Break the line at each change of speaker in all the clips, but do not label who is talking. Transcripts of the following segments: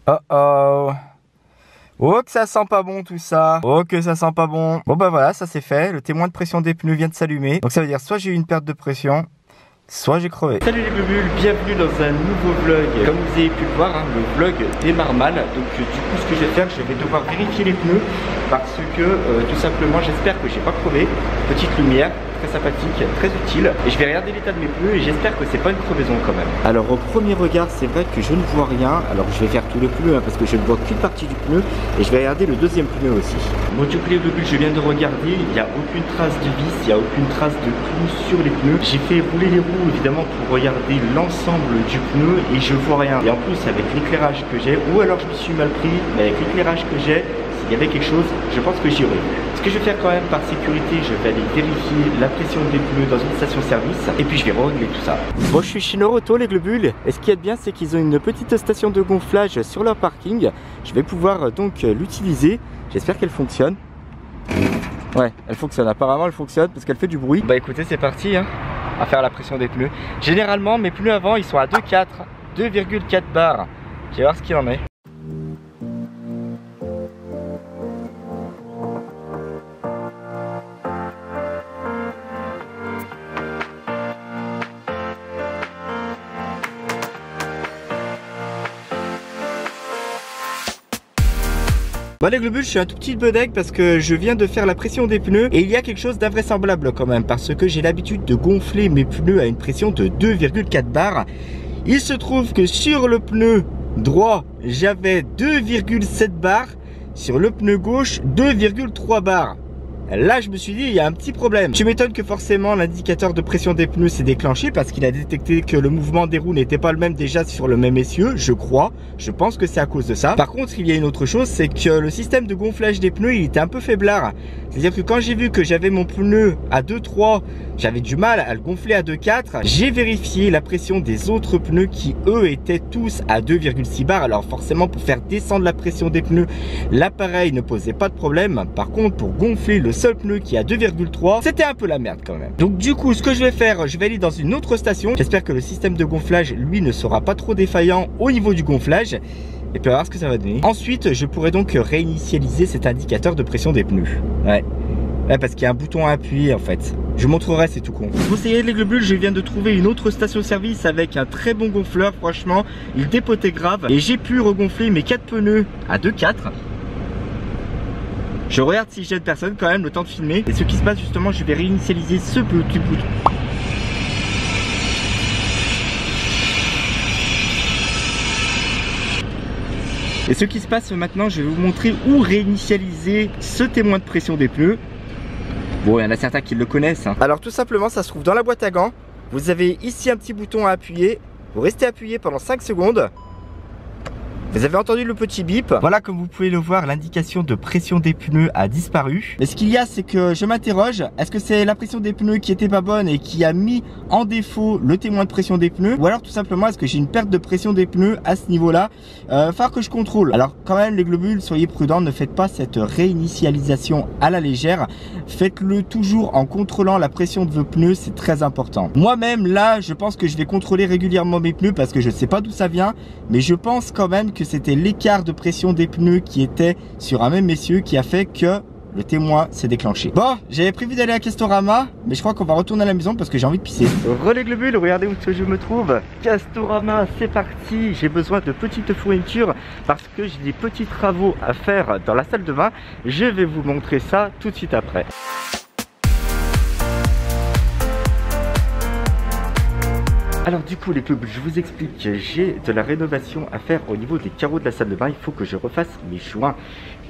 Oh oh. Oh que ça sent pas bon tout ça. Oh que ça sent pas bon. Bon bah voilà, ça c'est fait. Le témoin de pression des pneus vient de s'allumer. Donc ça veut dire soit j'ai eu une perte de pression, soit j'ai crevé.
Salut les globules, bienvenue dans un nouveau vlog. Comme vous avez pu le voir, hein, le vlog démarre mal. Donc du coup ce que je vais faire, je vais devoir vérifier les pneus. Parce que tout simplement j'espère que j'ai pas crevé. Petite lumière, très sympathique, très utile. Et je vais regarder l'état de mes pneus et j'espère que c'est pas une crevaison quand même. Alors au premier regard c'est vrai que je ne vois rien. Alors je vais faire tous les pneus hein, parce que je ne vois qu'une partie du pneu. Et je vais regarder le deuxième pneu aussi. Bon du coup les globules, je viens de regarder. Il n'y a aucune trace de vis, il n'y a aucune trace de clou sur les pneus. J'ai fait rouler les roues évidemment pour regarder l'ensemble du pneu et je vois rien. Et en plus avec l'éclairage que j'ai, ou alors je me suis mal pris, mais avec l'éclairage que j'ai, s'il y avait quelque chose, je pense que j'y aurais vu. Ce que je vais faire quand même par sécurité, je vais aller vérifier la pression des pneus dans une station-service et puis je vais régler tout ça. Bon, je suis chez Noroto les globules et ce qu'il y a de bien c'est qu'ils ont une petite station de gonflage sur leur parking. Je vais pouvoir donc l'utiliser. J'espère qu'elle fonctionne. Ouais, elle fonctionne. Apparemment elle fonctionne parce qu'elle fait du bruit. Bah écoutez, c'est parti hein, à faire la pression des pneus. Généralement mes pneus avant ils sont à 2,4 bars. Je vais voir ce qu'il en est. Bon les globules, je suis un tout petit peu deg parce que je viens de faire la pression des pneus et il y a quelque chose d'invraisemblable quand même parce que j'ai l'habitude de gonfler mes pneus à une pression de 2,4 bars. Il se trouve que sur le pneu droit, j'avais 2,7 bars, sur le pneu gauche 2,3 bars. Là je me suis dit il y a un petit problème. Tu m'étonnes que forcément l'indicateur de pression des pneus s'est déclenché parce qu'il a détecté que le mouvement des roues n'était pas le même déjà sur le même essieu, je crois. Je pense que c'est à cause de ça. Par contre il y a une autre chose, c'est que le système de gonflage des pneus il était un peu faiblard. C'est à dire que quand j'ai vu que j'avais mon pneu à 2,3, j'avais du mal à le gonfler à 2,4. J'ai vérifié la pression des autres pneus qui eux étaient tous à 2,6 bars. Alors forcément pour faire descendre la pression des pneus, l'appareil ne posait pas de problème. Par contre pour gonfler le seul pneu qui est à 2,3, c'était un peu la merde quand même. Donc du coup ce que je vais faire, je vais aller dans une autre station. J'espère que le système de gonflage lui ne sera pas trop défaillant au niveau du gonflage. Et puis on va voir ce que ça va donner. Ensuite je pourrai donc réinitialiser cet indicateur de pression des pneus. Ouais, parce qu'il y a un bouton à appuyer en fait. Je vous montrerai, c'est tout con. Vous savez les globules, je viens de trouver une autre station-service avec un très bon gonfleur. Franchement il dépotait grave. Et j'ai pu regonfler mes 4 pneus à 2,4. Je regarde si je gêne personne quand même, le temps de filmer. Et ce qui se passe justement, je vais réinitialiser ce petit bouton. Et ce qui se passe maintenant, je vais vous montrer où réinitialiser ce témoin de pression des pneus. Bon, il y en a certains qui le connaissent hein. Alors tout simplement, ça se trouve dans la boîte à gants. Vous avez ici un petit bouton à appuyer. Vous restez appuyé pendant 5 secondes. Vous avez entendu le petit bip. Voilà, comme vous pouvez le voir, l'indication de pression des pneus a disparu. Et ce qu'il y a, c'est que je m'interroge, est-ce que c'est la pression des pneus qui était pas bonne et qui a mis en défaut le témoin de pression des pneus, ou alors tout simplement est-ce que j'ai une perte de pression des pneus à ce niveau-là? Falloir que je contrôle. Alors quand même les globules, soyez prudents, ne faites pas cette réinitialisation à la légère. Faites-le toujours en contrôlant la pression de vos pneus, c'est très important. Moi-même là, je pense que je vais contrôler régulièrement mes pneus parce que je sais pas d'où ça vient, mais je pense quand même que c'était l'écart de pression des pneus qui était sur un même essieu qui a fait que le témoin s'est déclenché. Bon, j'avais prévu d'aller à Castorama, mais je crois qu'on va retourner à la maison parce que j'ai envie de pisser. Relais globules, regardez où je me trouve. Castorama, c'est parti. J'ai besoin de petites fournitures parce que j'ai des petits travaux à faire dans la salle de bain. Je vais vous montrer ça tout de suite après. Alors du coup les globules, je vous explique, j'ai de la rénovation à faire au niveau des carreaux de la salle de bain. Il faut que je refasse mes joints.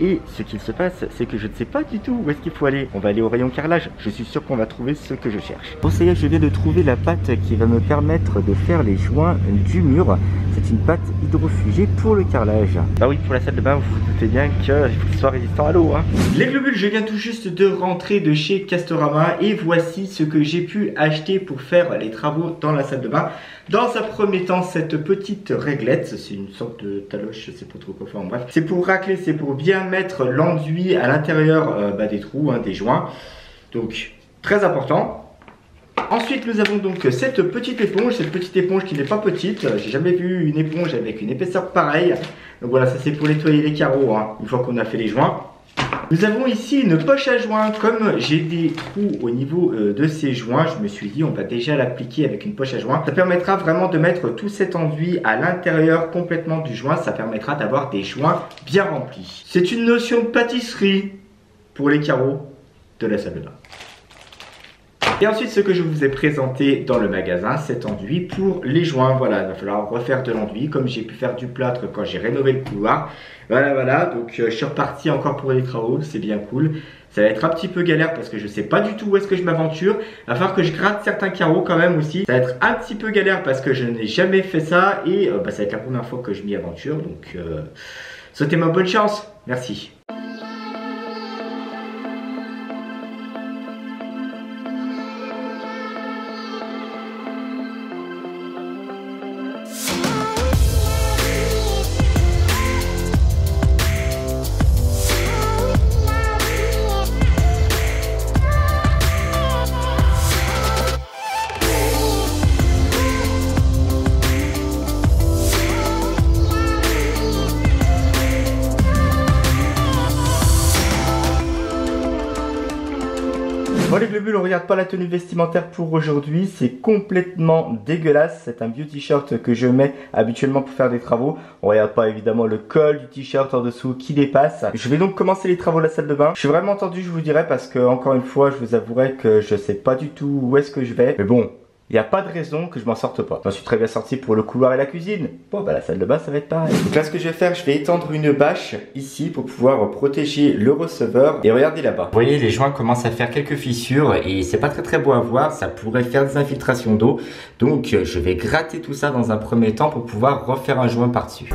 Et ce qu'il se passe, c'est que je ne sais pas du tout où est-ce qu'il faut aller. On va aller au rayon carrelage, je suis sûr qu'on va trouver ce que je cherche. Bon ça y est, je viens de trouver la pâte qui va me permettre de faire les joints du mur. C'est une pâte hydrofugée pour le carrelage. Bah oui, pour la salle de bain, vous vous doutez bien qu'il faut qu'il soit résistant à l'eau hein. Les globules, je viens tout juste de rentrer de chez Castorama et voici ce que j'ai pu acheter pour faire les travaux dans la salle de bain. Dans un premier temps, cette petite réglette, c'est une sorte de taloche, je sais pas trop quoi faire, bref. C'est pour racler, c'est pour bien mettre l'enduit à l'intérieur des trous, hein, des joints. Donc, très important. Ensuite nous avons donc cette petite éponge qui n'est pas petite. J'ai jamais vu une éponge avec une épaisseur pareille. Donc voilà, ça c'est pour nettoyer les carreaux hein, une fois qu'on a fait les joints. Nous avons ici une poche à joints. Comme j'ai des trous au niveau de ces joints, je me suis dit on va déjà l'appliquer avec une poche à joints. Ça permettra vraiment de mettre tout cet enduit à l'intérieur complètement du joint. Ça permettra d'avoir des joints bien remplis. C'est une notion de pâtisserie pour les carreaux de la salle de bain. Et ensuite, ce que je vous ai présenté dans le magasin, cet enduit pour les joints. Voilà, il va falloir refaire de l'enduit, comme j'ai pu faire du plâtre quand j'ai rénové le couloir. Voilà, donc je suis reparti encore pour les travaux, c'est bien cool. Ça va être un petit peu galère parce que je ne sais pas du tout où est-ce que je m'aventure. Il va falloir que je gratte certains carreaux quand même aussi. Ça va être un petit peu galère parce que je n'ai jamais fait ça. Et ça va être la première fois que je m'y aventure. Donc, souhaitez-moi bonne chance. Merci. Bon les globules, on regarde pas la tenue vestimentaire pour aujourd'hui, c'est complètement dégueulasse. C'est un vieux t-shirt que je mets habituellement pour faire des travaux. On regarde pas évidemment le col du t-shirt en dessous qui dépasse. Je vais donc commencer les travaux de la salle de bain. Je suis vraiment tendu, je vous dirais, parce que encore une fois, je vous avouerai que je sais pas du tout où est-ce que je vais. Mais bon, il n'y a pas de raison que je m'en sorte pas. Je m'en suis très bien sorti pour le couloir et la cuisine. Bon bah la salle de bain ça va être pareil. Donc là ce que je vais faire, je vais étendre une bâche ici pour pouvoir protéger le receveur. Et regardez là-bas. Vous voyez les joints commencent à faire quelques fissures et c'est pas très beau à voir. Ça pourrait faire des infiltrations d'eau. Donc je vais gratter tout ça dans un premier temps pour pouvoir refaire un joint par-dessus.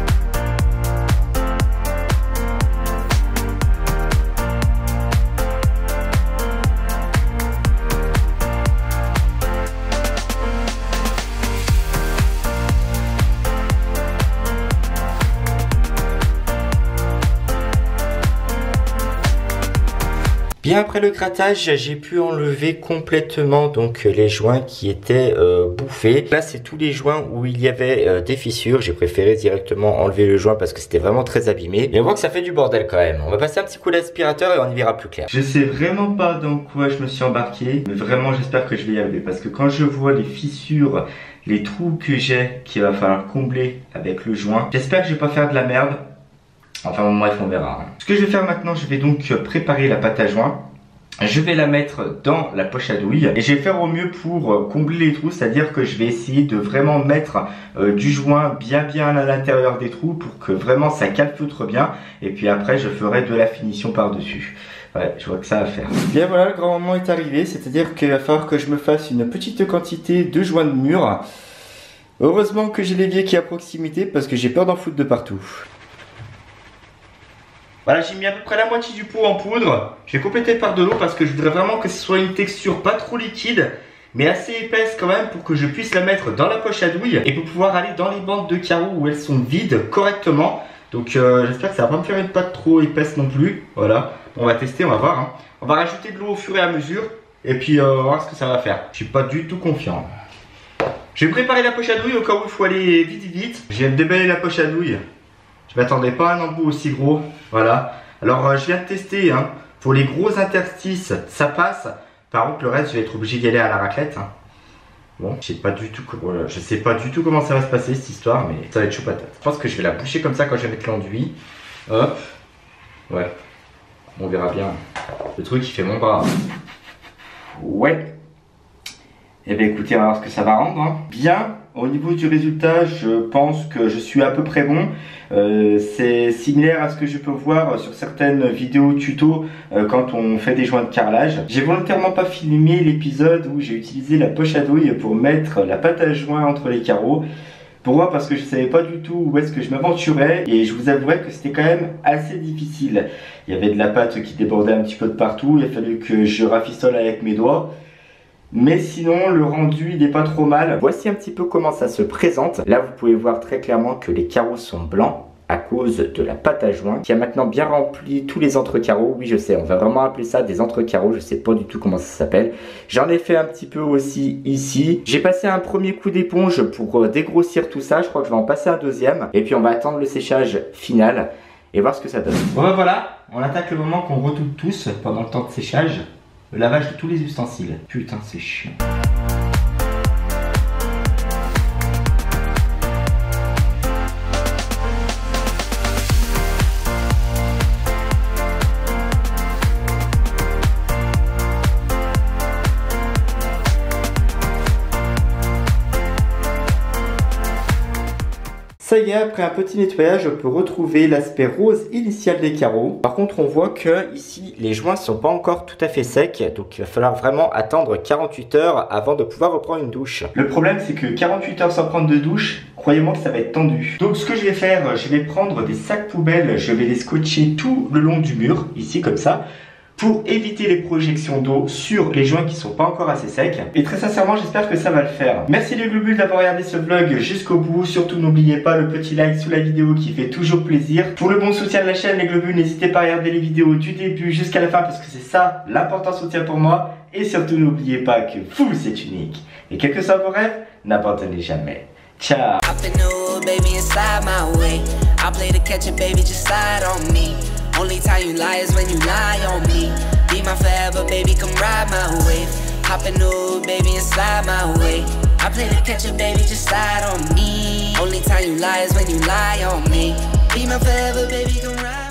Bien après le grattage, j'ai pu enlever complètement donc les joints qui étaient bouffés. Là, c'est tous les joints où il y avait des fissures. J'ai préféré directement enlever le joint parce que c'était vraiment très abîmé. Et on voit que ça fait du bordel quand même. On va passer un petit coup d'aspirateur et on y verra plus clair. Je sais vraiment pas dans quoi je me suis embarqué, mais vraiment j'espère que je vais y arriver parce que quand je vois les fissures, les trous que j'ai qu'il va falloir combler avec le joint, j'espère que je vais pas faire de la merde. Enfin bon, bref, on verra. Ce que je vais faire maintenant, je vais donc préparer la pâte à joint. Je vais la mettre dans la poche à douille et je vais faire au mieux pour combler les trous, c'est-à-dire que je vais essayer de vraiment mettre du joint bien à l'intérieur des trous pour que vraiment ça calfeutre bien. Et puis après, je ferai de la finition par-dessus. Ouais, je vois que ça va faire. Bien voilà, le grand moment est arrivé, c'est-à-dire qu'il va falloir que je me fasse une petite quantité de joints de mur. Heureusement que j'ai l'évier qui est à proximité parce que j'ai peur d'en foutre de partout. Voilà, j'ai mis à peu près la moitié du pot en poudre. Je vais compléter par de l'eau parce que je voudrais vraiment que ce soit une texture pas trop liquide, mais assez épaisse quand même pour que je puisse la mettre dans la poche à douille et pour pouvoir aller dans les bandes de carreaux où elles sont vides correctement. Donc j'espère que ça va pas me faire une pâte trop épaisse non plus. Voilà, on va tester, on va voir. Hein. On va rajouter de l'eau au fur et à mesure et puis on va voir ce que ça va faire. Je suis pas du tout confiant. Je vais préparer la poche à douille au cas où il faut aller vite. Je viens de déballer la poche à douille. Je m'attendais pas à un embout aussi gros, voilà. Alors je viens de tester, hein. Pour les gros interstices, ça passe. Par contre le reste, je vais être obligé d'y aller à la raclette. Hein. Bon, je sais pas du tout comment ça va se passer cette histoire, mais ça va être chaud patate. Je pense que je vais la boucher comme ça quand je vais mettre l'enduit. Hop, ouais, on verra bien. Le truc il fait mon bras. Ouais. Eh bien écoutez, on va voir ce que ça va rendre. Hein. Bien. Au niveau du résultat, je pense que je suis à peu près bon. C'est similaire à ce que je peux voir sur certaines vidéos tuto quand on fait des joints de carrelage. J'ai volontairement pas filmé l'épisode où j'ai utilisé la poche à douille pour mettre la pâte à joint entre les carreaux. Pourquoi? Parce que je savais pas du tout où est-ce que je m'aventurais et je vous avouerai que c'était quand même assez difficile. Il y avait de la pâte qui débordait un petit peu de partout, il a fallu que je rafistole avec mes doigts. Mais sinon, le rendu, il n'est pas trop mal. Voici un petit peu comment ça se présente. Là, vous pouvez voir très clairement que les carreaux sont blancs. à cause de la pâte à joint qui a maintenant bien rempli tous les entrecarreaux. Oui, je sais, on va vraiment appeler ça des entrecarreaux, je sais pas du tout comment ça s'appelle. J'en ai fait un petit peu aussi ici. J'ai passé un premier coup d'éponge pour dégrossir tout ça, je crois que je vais en passer un deuxième. Et puis on va attendre le séchage final et voir ce que ça donne. Bon ben voilà, on attaque le moment qu'on redoute tous pendant le temps de séchage. Le lavage de tous les ustensiles. Putain, c'est chiant. Ça y est, après un petit nettoyage, on peut retrouver l'aspect rose initial des carreaux. Par contre, on voit que ici, les joints ne sont pas encore tout à fait secs. Donc, il va falloir vraiment attendre 48 heures avant de pouvoir reprendre une douche. Le problème, c'est que 48 heures sans prendre de douche, croyez-moi que ça va être tendu. Donc, ce que je vais faire, je vais prendre des sacs poubelles. Je vais les scotcher tout le long du mur, ici, comme ça, pour éviter les projections d'eau sur les joints qui sont pas encore assez secs. Et très sincèrement, j'espère que ça va le faire. Merci les globules d'avoir regardé ce vlog jusqu'au bout. Surtout, n'oubliez pas le petit like sous la vidéo qui fait toujours plaisir. Pour le bon soutien de la chaîne, les globules, n'hésitez pas à regarder les vidéos du début jusqu'à la fin parce que c'est ça l'important soutien pour moi. Et surtout, n'oubliez pas que vous, c'est unique. Et quels que soient vos rêves, n'abandonnez jamais. Ciao. Only time you lie is when you lie on me. Be my forever, baby, come ride my wave. Hop in new, baby, and slide my way. I play the catcher, baby, just slide on me. Only time you lie is when you lie on me. Be my forever, baby, come ride.